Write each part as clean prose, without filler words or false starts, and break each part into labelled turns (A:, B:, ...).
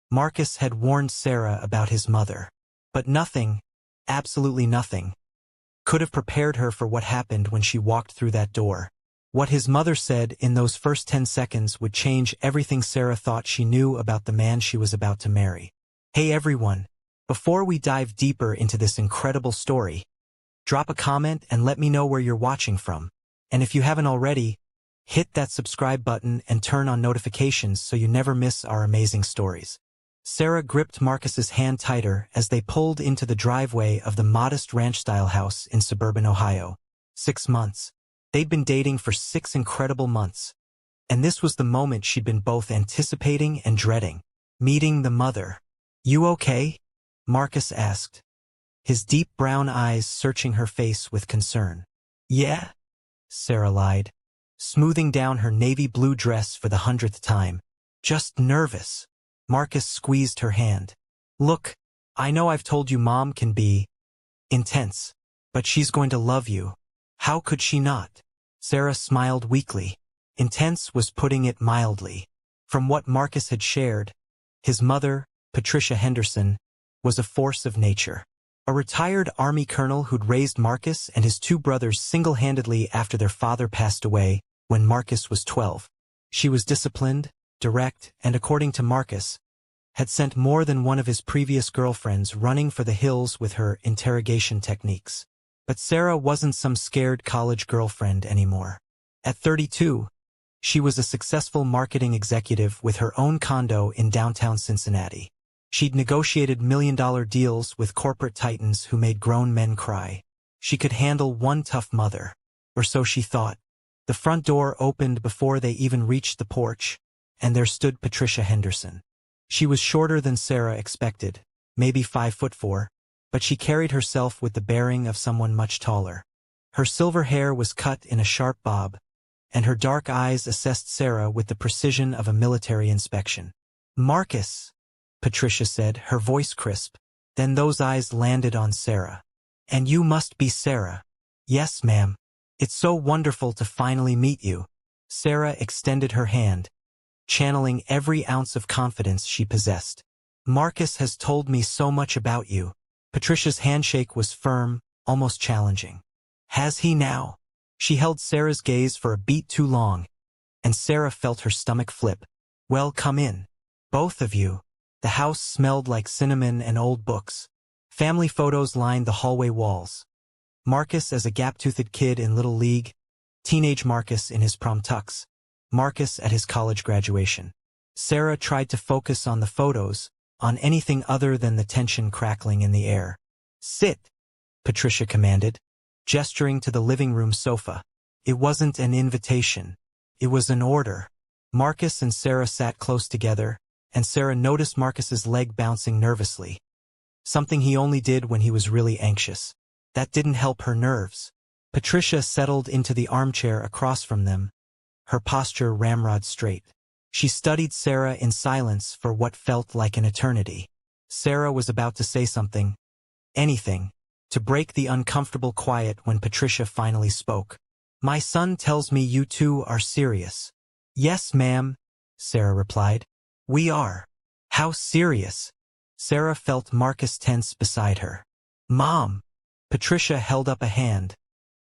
A: Marcus had warned Sarah about his mother. But nothing, absolutely nothing, could have prepared her for what happened when she walked through that door. What his mother said in those first 10 seconds would change everything Sarah thought she knew about the man she was about to marry. Hey everyone, before we dive deeper into this incredible story, drop a comment and let me know where you're watching from. And if you haven't already, hit that subscribe button and turn on notifications so you never miss our amazing stories. Sarah gripped Marcus's hand tighter as they pulled into the driveway of the modest ranch-style house in suburban Ohio. 6 months. They'd been dating for 6 incredible months. And this was the moment she'd been both anticipating and dreading. Meeting the mother. "You okay?" Marcus asked, his deep brown eyes searching her face with concern. "Yeah," Sarah lied, smoothing down her navy blue dress for the 100th time. "Just nervous." Marcus squeezed her hand. "Look, I know I've told you Mom can be intense, but she's going to love you. How could she not?" Sarah smiled weakly. Intense was putting it mildly. From what Marcus had shared, his mother, Patricia Henderson, was a force of nature. A retired Army colonel who'd raised Marcus and his 2 brothers single-handedly after their father passed away when Marcus was 12. She was disciplined, direct, and according to Marcus, had sent more than one of his previous girlfriends running for the hills with her interrogation techniques. But Sarah wasn't some scared college girlfriend anymore. At 32, she was a successful marketing executive with her own condo in downtown Cincinnati. She'd negotiated million-dollar deals with corporate titans who made grown men cry. She could handle one tough mother, or so she thought. The front door opened before they even reached the porch, and there stood Patricia Henderson. She was shorter than Sarah expected, maybe 5'4", but she carried herself with the bearing of someone much taller. Her silver hair was cut in a sharp bob, and her dark eyes assessed Sarah with the precision of a military inspection. "Marcus," Patricia said, her voice crisp. Then those eyes landed on Sarah. "And you must be Sarah." "Yes, ma'am. It's so wonderful to finally meet you." Sarah extended her hand, channeling every ounce of confidence she possessed. "Marcus has told me so much about you." Patricia's handshake was firm, almost challenging. "Has he now?" She held Sarah's gaze for a beat too long, and Sarah felt her stomach flip. "Well, come in. Both of you." The house smelled like cinnamon and old books. Family photos lined the hallway walls. Marcus as a gap-toothed kid in Little League, teenage Marcus in his prom tux, Marcus at his college graduation. Sarah tried to focus on the photos, on anything other than the tension crackling in the air. "Sit," Patricia commanded, gesturing to the living room sofa. It wasn't an invitation. It was an order. Marcus and Sarah sat close together, and Sarah noticed Marcus's leg bouncing nervously. Something he only did when he was really anxious. That didn't help her nerves. Patricia settled into the armchair across from them, her posture ramrod straight. She studied Sarah in silence for what felt like an eternity. Sarah was about to say something, anything, to break the uncomfortable quiet when Patricia finally spoke. "My son tells me you two are serious." "Yes, ma'am," Sarah replied. "We are." "How serious?" Sarah felt Marcus tense beside her. "Mom!" Patricia held up a hand,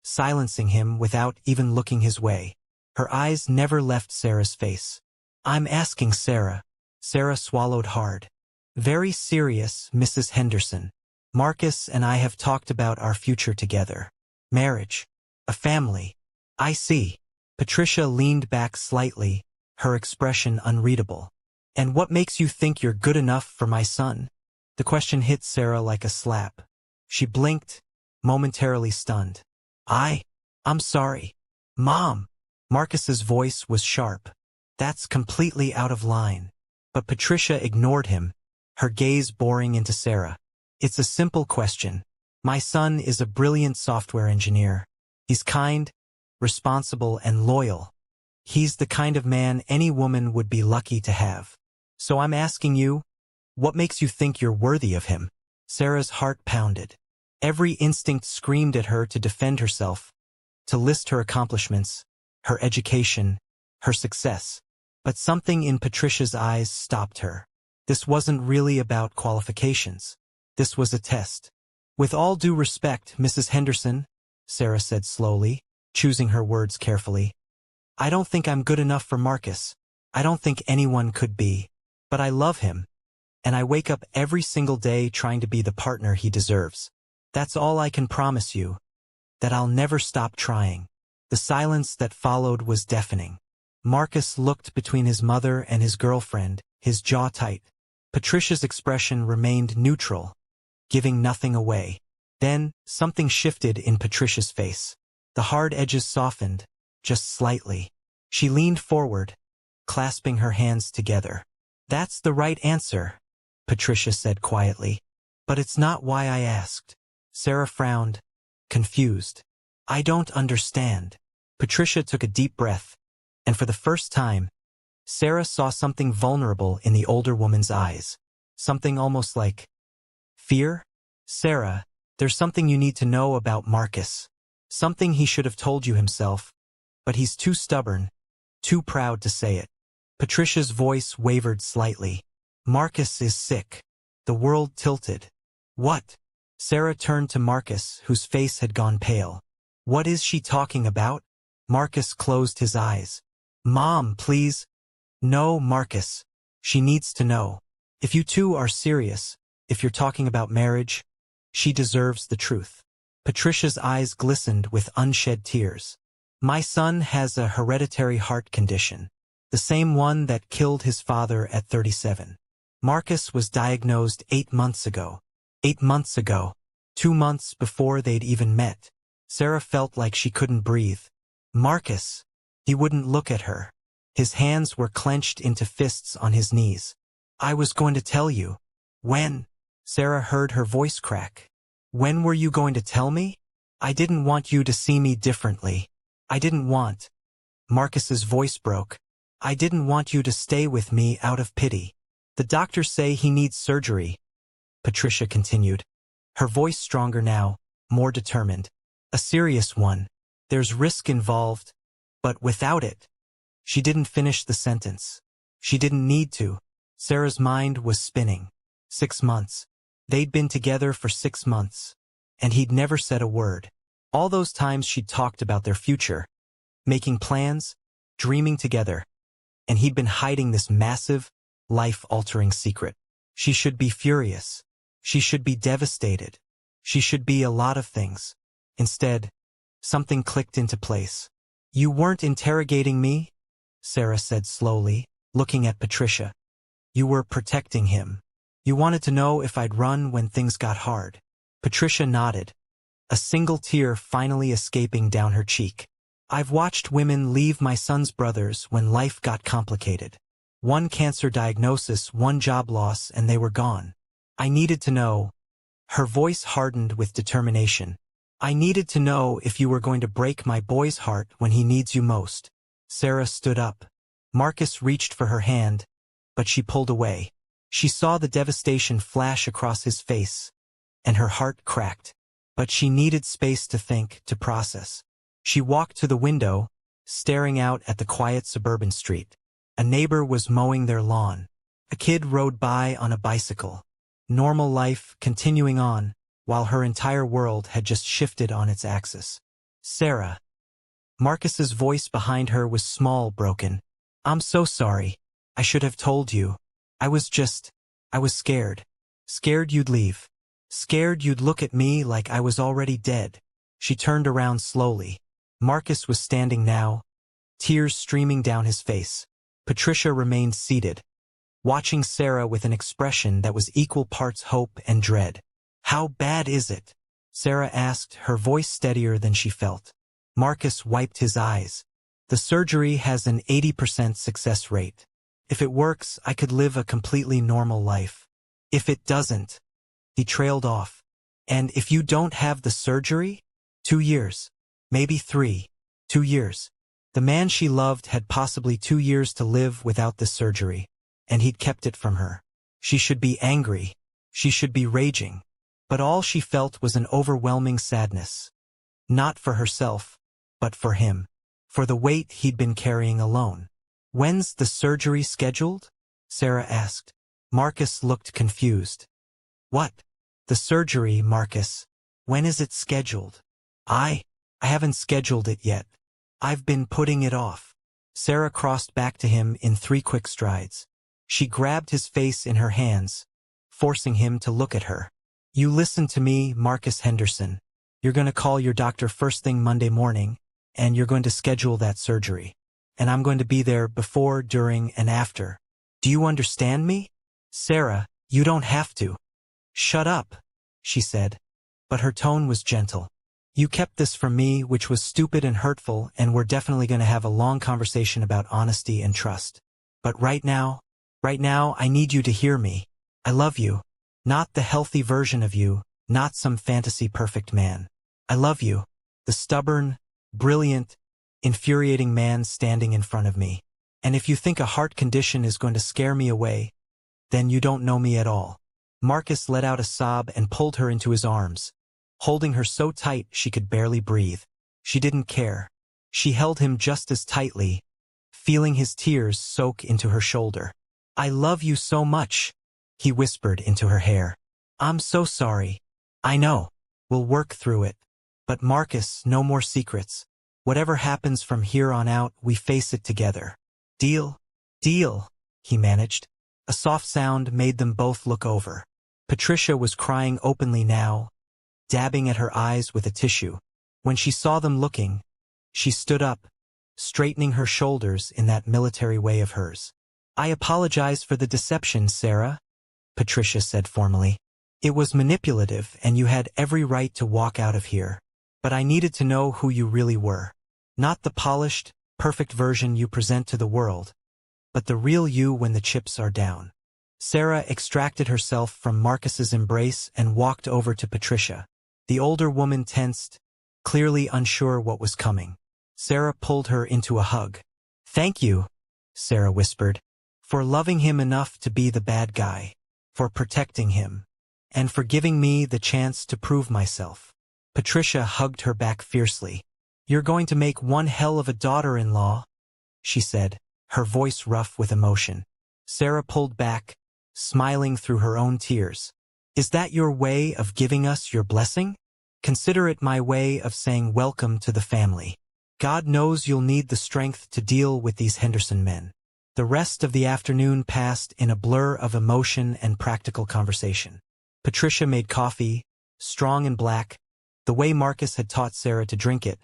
A: silencing him without even looking his way. Her eyes never left Sarah's face. "I'm asking Sarah." Sarah swallowed hard. "Very serious, Mrs. Henderson. Marcus and I have talked about our future together. Marriage. A family." "I see." Patricia leaned back slightly, her expression unreadable. "And what makes you think you're good enough for my son?" The question hit Sarah like a slap. She blinked, momentarily stunned. I'm sorry. Mom." Marcus's voice was sharp. "That's completely out of line." But Patricia ignored him, her gaze boring into Sarah. "It's a simple question. My son is a brilliant software engineer. He's kind, responsible, and loyal. He's the kind of man any woman would be lucky to have. So I'm asking you, what makes you think you're worthy of him?" Sarah's heart pounded. Every instinct screamed at her to defend herself, to list her accomplishments, her education, her success. But something in Patricia's eyes stopped her. This wasn't really about qualifications. This was a test. With all due respect, Mrs. Henderson, Sarah said slowly, choosing her words carefully. I don't think I'm good enough for Marcus. I don't think anyone could be. But I love him. And I wake up every single day trying to be the partner he deserves. That's all I can promise you. That I'll never stop trying. The silence that followed was deafening. Marcus looked between his mother and his girlfriend, his jaw tight. Patricia's expression remained neutral, giving nothing away. Then, something shifted in Patricia's face. The hard edges softened, just slightly. She leaned forward, clasping her hands together. That's the right answer, Patricia said quietly. But it's not why I asked. Sarah frowned, confused. I don't understand. Patricia took a deep breath, and for the first time, Sarah saw something vulnerable in the older woman's eyes. Something almost like fear? Sarah, there's something you need to know about Marcus. Something he should have told you himself, but he's too stubborn, too proud to say it. Patricia's voice wavered slightly. Marcus is sick. The world tilted. What? Sarah turned to Marcus, whose face had gone pale. What is she talking about? Marcus closed his eyes. Mom, please. No, Marcus. She needs to know. If you two are serious, if you're talking about marriage, she deserves the truth. Patricia's eyes glistened with unshed tears. My son has a hereditary heart condition, the same one that killed his father at 37. Marcus was diagnosed 8 months ago. 8 months ago. 2 months before they'd even met. Sarah felt like she couldn't breathe. Marcus. He wouldn't look at her. His hands were clenched into fists on his knees. I was going to tell you. When? Sarah heard her voice crack. When were you going to tell me? I didn't want you to see me differently. I didn't want. Marcus's voice broke. I didn't want you to stay with me out of pity. The doctors say he needs surgery, Patricia continued. Her voice stronger now, more determined. A serious one. There's risk involved, but without it. She didn't finish the sentence. She didn't need to. Sarah's mind was spinning. 6 months. They'd been together for 6 months, and he'd never said a word. All those times she'd talked about their future, making plans, dreaming together, and he'd been hiding this massive, life-altering secret. She should be furious. She should be devastated. She should be a lot of things. Instead, something clicked into place. You weren't interrogating me, Sarah said slowly, looking at Patricia. You were protecting him. You wanted to know if I'd run when things got hard. Patricia nodded, a single tear finally escaping down her cheek. I've watched women leave my son's brothers when life got complicated. One cancer diagnosis, one job loss, and they were gone. I needed to know. Her voice hardened with determination. I needed to know if you were going to break my boy's heart when he needs you most. Sarah stood up. Marcus reached for her hand, but she pulled away. She saw the devastation flash across his face, and her heart cracked. But she needed space to think, to process. She walked to the window, staring out at the quiet suburban street. A neighbor was mowing their lawn. A kid rode by on a bicycle. Normal life continuing on, while her entire world had just shifted on its axis. Sarah. Marcus's voice behind her was small, broken. I'm so sorry. I should have told you. I was scared. Scared you'd leave. Scared you'd look at me like I was already dead. She turned around slowly. Marcus was standing now, tears streaming down his face. Patricia remained seated, watching Sarah with an expression that was equal parts hope and dread. How bad is it? Sarah asked, her voice steadier than she felt. Marcus wiped his eyes. The surgery has an 80% success rate. If it works, I could live a completely normal life. If it doesn't, he trailed off. And if you don't have the surgery? 2 years. Maybe 3. 2 years. The man she loved had possibly 2 years to live without the surgery, and he'd kept it from her. She should be angry. She should be raging. But all she felt was an overwhelming sadness. Not for herself, but for him. For the weight he'd been carrying alone. When's the surgery scheduled? Sarah asked. Marcus looked confused. What? The surgery, Marcus. When is it scheduled? I haven't scheduled it yet. I've been putting it off. Sarah crossed back to him in 3 quick strides. She grabbed his face in her hands, forcing him to look at her. You listen to me, Marcus Henderson. You're going to call your doctor first thing Monday morning, and you're going to schedule that surgery. And I'm going to be there before, during, and after. Do you understand me? Sarah, you don't have to. Shut up, she said, but her tone was gentle. You kept this from me, which was stupid and hurtful, and we're definitely going to have a long conversation about honesty and trust. But right now, I need you to hear me. I love you. Not the healthy version of you, not some fantasy perfect man. I love you, the stubborn, brilliant, infuriating man standing in front of me. And if you think a heart condition is going to scare me away, then you don't know me at all. Marcus let out a sob and pulled her into his arms, holding her so tight she could barely breathe. She didn't care. She held him just as tightly, feeling his tears soak into her shoulder. I love you so much, he whispered into her hair. I'm so sorry. I know. We'll work through it. But Marcus, no more secrets. Whatever happens from here on out, we face it together. Deal? Deal, he managed. A soft sound made them both look over. Patricia was crying openly now, dabbing at her eyes with a tissue. When she saw them looking, she stood up, straightening her shoulders in that military way of hers. I apologize for the deception, Sarah, Patricia said formally. It was manipulative and you had every right to walk out of here. But I needed to know who you really were. Not the polished, perfect version you present to the world, but the real you when the chips are down. Sarah extracted herself from Marcus's embrace and walked over to Patricia. The older woman tensed, clearly unsure what was coming. Sarah pulled her into a hug. Thank you, Sarah whispered, for loving him enough to be the bad guy, for protecting him, and for giving me the chance to prove myself. Patricia hugged her back fiercely. You're going to make one hell of a daughter-in-law, she said, her voice rough with emotion. Sarah pulled back, smiling through her own tears. Is that your way of giving us your blessing? Consider it my way of saying welcome to the family. God knows you'll need the strength to deal with these Henderson men. The rest of the afternoon passed in a blur of emotion and practical conversation. Patricia made coffee, strong and black, the way Marcus had taught Sarah to drink it,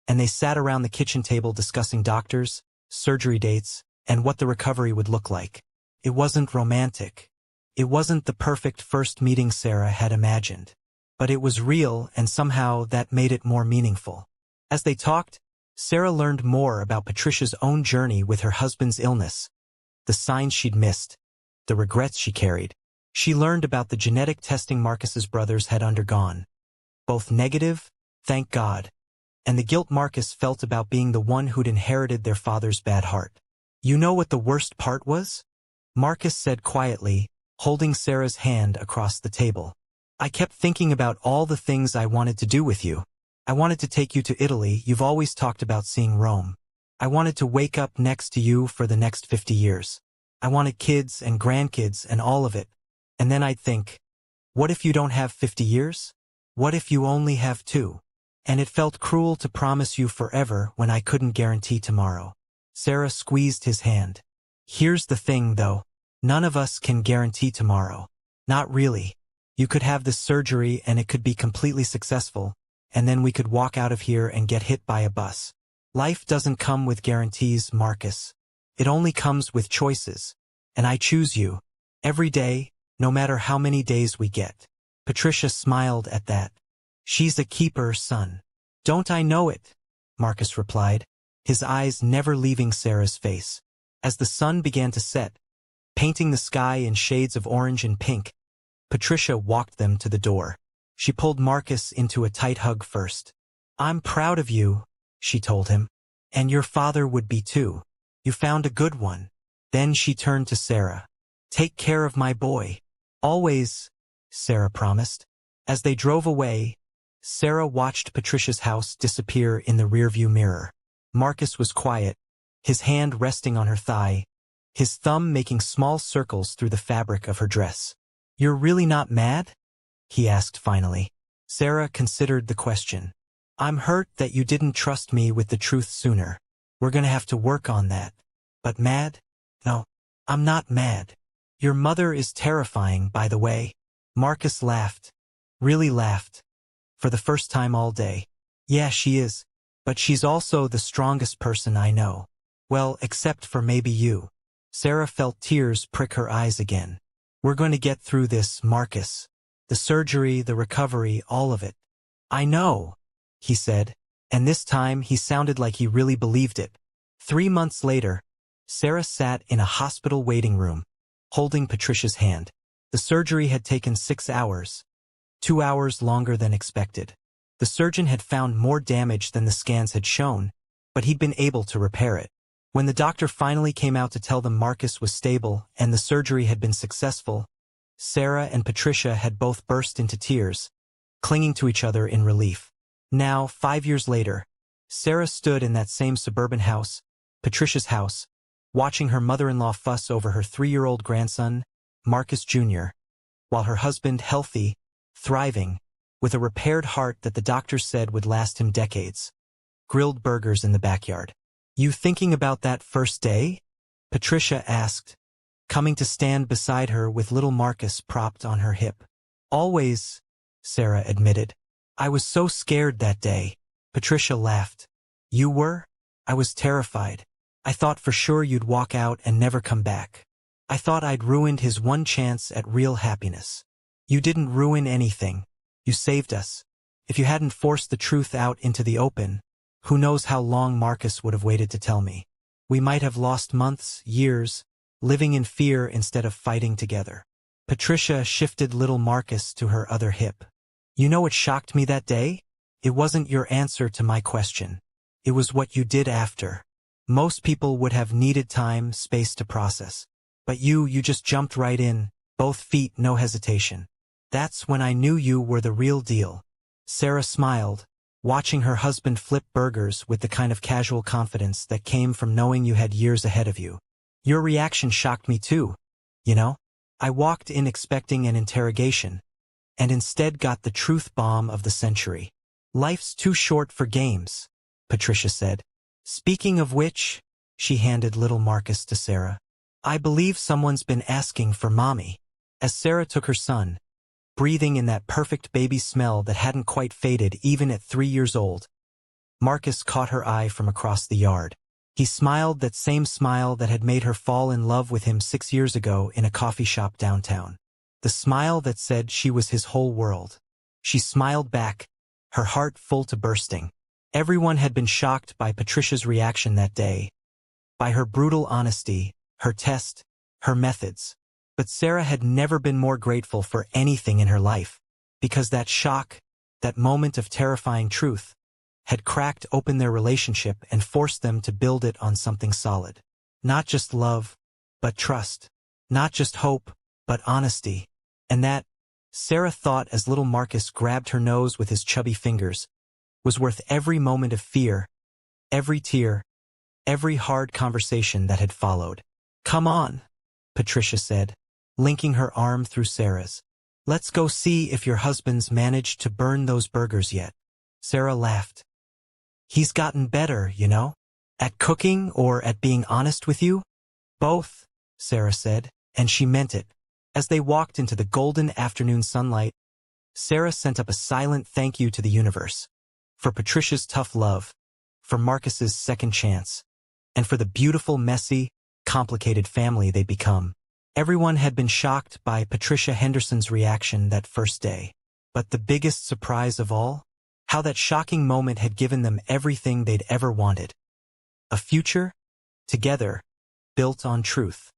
A: and they sat around the kitchen table discussing doctors, surgery dates, and what the recovery would look like. It wasn't romantic. It wasn't the perfect first meeting Sarah had imagined. But it was real, and somehow that made it more meaningful. As they talked, Sarah learned more about Patricia's own journey with her husband's illness, the signs she'd missed, the regrets she carried. She learned about the genetic testing Marcus's brothers had undergone, both negative, thank God, and the guilt Marcus felt about being the one who'd inherited their father's bad heart. You know what the worst part was? Marcus said quietly, holding Sarah's hand across the table. I kept thinking about all the things I wanted to do with you. I wanted to take you to Italy. You've always talked about seeing Rome. I wanted to wake up next to you for the next 50 years. I wanted kids and grandkids and all of it. And then I'd think, what if you don't have 50 years? What if you only have 2? And it felt cruel to promise you forever when I couldn't guarantee tomorrow. Sarah squeezed his hand. Here's the thing, though. None of us can guarantee tomorrow. Not really. You could have this surgery and it could be completely successful, and then we could walk out of here and get hit by a bus. Life doesn't come with guarantees, Marcus. It only comes with choices. And I choose you. Every day, no matter how many days we get. Patricia smiled at that. She's a keeper, son. Don't I know it? Marcus replied, his eyes never leaving Sarah's face. As the sun began to set, painting the sky in shades of orange and pink, Patricia walked them to the door. She pulled Marcus into a tight hug first. I'm proud of you, she told him. And your father would be too. You found a good one. Then she turned to Sarah. Take care of my boy. Always, Sarah promised. As they drove away, Sarah watched Patricia's house disappear in the rearview mirror. Marcus was quiet, his hand resting on her thigh, his thumb making small circles through the fabric of her dress. "You're really not mad?" he asked finally. Sarah considered the question. "I'm hurt that you didn't trust me with the truth sooner. We're gonna have to work on that. But mad? No, I'm not mad. Your mother is terrifying, by the way." Marcus laughed. Really laughed. For the first time all day. "Yeah, she is. But she's also the strongest person I know. Well, except for maybe you." Sarah felt tears prick her eyes again. "We're going to get through this, Marcus. The surgery, the recovery, all of it." "I know," he said, and this time he sounded like he really believed it. 3 months later, Sarah sat in a hospital waiting room, holding Patricia's hand. The surgery had taken 6 hours, 2 hours longer than expected. The surgeon had found more damage than the scans had shown, but he'd been able to repair it. When the doctor finally came out to tell them Marcus was stable and the surgery had been successful, Sarah and Patricia had both burst into tears, clinging to each other in relief. Now, 5 years later, Sarah stood in that same suburban house, Patricia's house, watching her mother-in-law fuss over her 3-year-old grandson, Marcus Jr., while her husband, healthy, thriving, with a repaired heart that the doctors said would last him decades, grilled burgers in the backyard. "You thinking about that first day?" Patricia asked, coming to stand beside her with little Marcus propped on her hip. "Always," Sarah admitted. "I was so scared that day." Patricia laughed. "You were? I was terrified. I thought for sure you'd walk out and never come back. I thought I'd ruined his one chance at real happiness." "You didn't ruin anything. You saved us. If you hadn't forced the truth out into the open, who knows how long Marcus would have waited to tell me. We might have lost months, years, living in fear instead of fighting together." Patricia shifted little Marcus to her other hip. "You know what shocked me that day? It wasn't your answer to my question. It was what you did after. Most people would have needed time, space to process. But you just jumped right in, both feet, no hesitation. That's when I knew you were the real deal." Sarah smiled, watching her husband flip burgers with the kind of casual confidence that came from knowing you had years ahead of you. "Your reaction shocked me too. You know? I walked in expecting an interrogation, and instead got the truth bomb of the century." "Life's too short for games," Patricia said. "Speaking of which," she handed little Marcus to Sarah, "I believe someone's been asking for Mommy." As Sarah took her son, breathing in that perfect baby smell that hadn't quite faded even at 3 years old, Marcus caught her eye from across the yard. He smiled that same smile that had made her fall in love with him 6 years ago in a coffee shop downtown. The smile that said she was his whole world. She smiled back, her heart full to bursting. Everyone had been shocked by Patricia's reaction that day, by her brutal honesty, her test, her methods. But Sarah had never been more grateful for anything in her life, because that shock, that moment of terrifying truth, had cracked open their relationship and forced them to build it on something solid. Not just love, but trust. Not just hope, but honesty. And that, Sarah thought as little Marcus grabbed her nose with his chubby fingers, was worth every moment of fear, every tear, every hard conversation that had followed. "Come on," Patricia said, linking her arm through Sarah's. "Let's go see if your husband's managed to burn those burgers yet." Sarah laughed. "He's gotten better, you know? At cooking or at being honest with you?" "Both," Sarah said, and she meant it. As they walked into the golden afternoon sunlight, Sarah sent up a silent thank you to the universe. For Patricia's tough love, for Marcus's second chance, and for the beautiful, messy, complicated family they'd become. Everyone had been shocked by Patricia Henderson's reaction that first day. But the biggest surprise of all? How that shocking moment had given them everything they'd ever wanted. A future, together, built on truth.